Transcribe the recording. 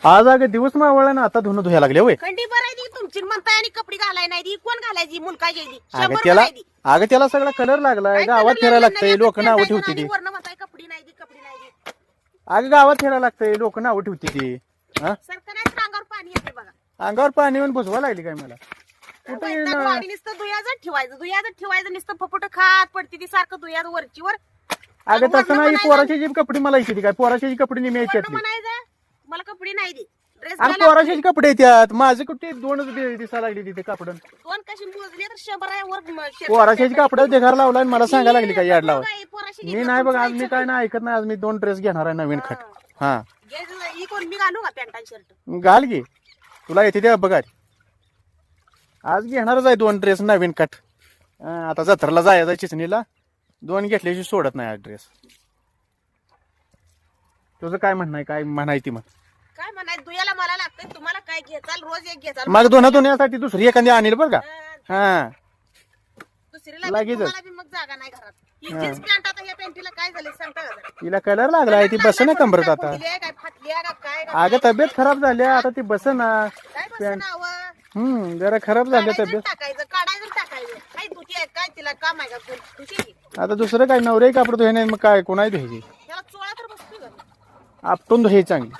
आज अगं दिवस मावळला ना आता धुणं धुया लागले होय. खंडी भरायची तुमची म्हणताय आणि कपडे घालाय नाही दी कोण घालायची मुलगा गेली अगं त्याला अगं त्याला सगळा कलर लागलाय गावात फिरायला लागतंय लोक नावं ठेवते ती. वर्ण म्हणताय कपडे नाही दी कपडे नाही दी अगं गावात फिरायला लागतंय लोक नावं ठेवते ती. हा सरकार नाही अंगावर पाणी येते बघा अंगावर पाणी येऊन बुजवा लागली काय मला कुठे वैताग वाढी नुसतं दुयाचं ठेवायचं नुसतं फपुट खात पडते ती सारखं दुयाचं वरची वर अगं तसं नाही पोराची जी कपडे मला येते काय पोराची जी कपडे नेहमी वर्ण यायच्यातली म्हणायचं मला कपडे नाही दे ड्रेस अरे पोराचे कपडे येतात माझे कुठे दोनच दिसायला लागली तिथे कापड दोन कशी मोजली तर 100 आहे वर पोराचे कपडे देखार लावला आणि मला सांगायला लागली काय याड लावा पोराशी मी नाही बघ आज मी काय नाही ऐकत नाही आज मी 2 ड्रेस घेणार आहे नवीन खट. हा ही कोण मी घालू का पॅन्ट आणि शर्ट घाल घे तुला येते त्या बघा आज घेणारच आहे 2 ड्रेस नवीन कट. आता जत्राला जायचं चिचणीला 2 घेतल्याशी सोडत नाही आज ड्रेस. तुझं काय म्हणणं आहे काय म्हणायची मग काय म्हणायचं दुयाला मला लागतंय तुम्हाला काय घेचाल रोज एक घेचाल मग दोन्हीसाठी दुसरी एखादी आणील बरं का. हा दुसरीला लगेच. तुम्हाला बी मग जागा नाही घरात ही जीन्स पॅन्ट आता या पॅन्टीला काय झालं सांगता का जरा? तिला कलर लागलाय ती बस ना कंबरत आता. फुटली आहे काय फाटली आहे का काय का अगं तब्येत खराब झाली आता ती बस ना. काय बसं नावं? जरा खराब झाली काढायचं तब्येत. काढायचं टाकायचं काय धुती आहे काय तिला काम आहे का धुती आता दुसरं काय नवरे कापड धुये नाही मग काय कोणाही धुयची त्याला चोळा तर बसतोय का आपटून धुये चांगली.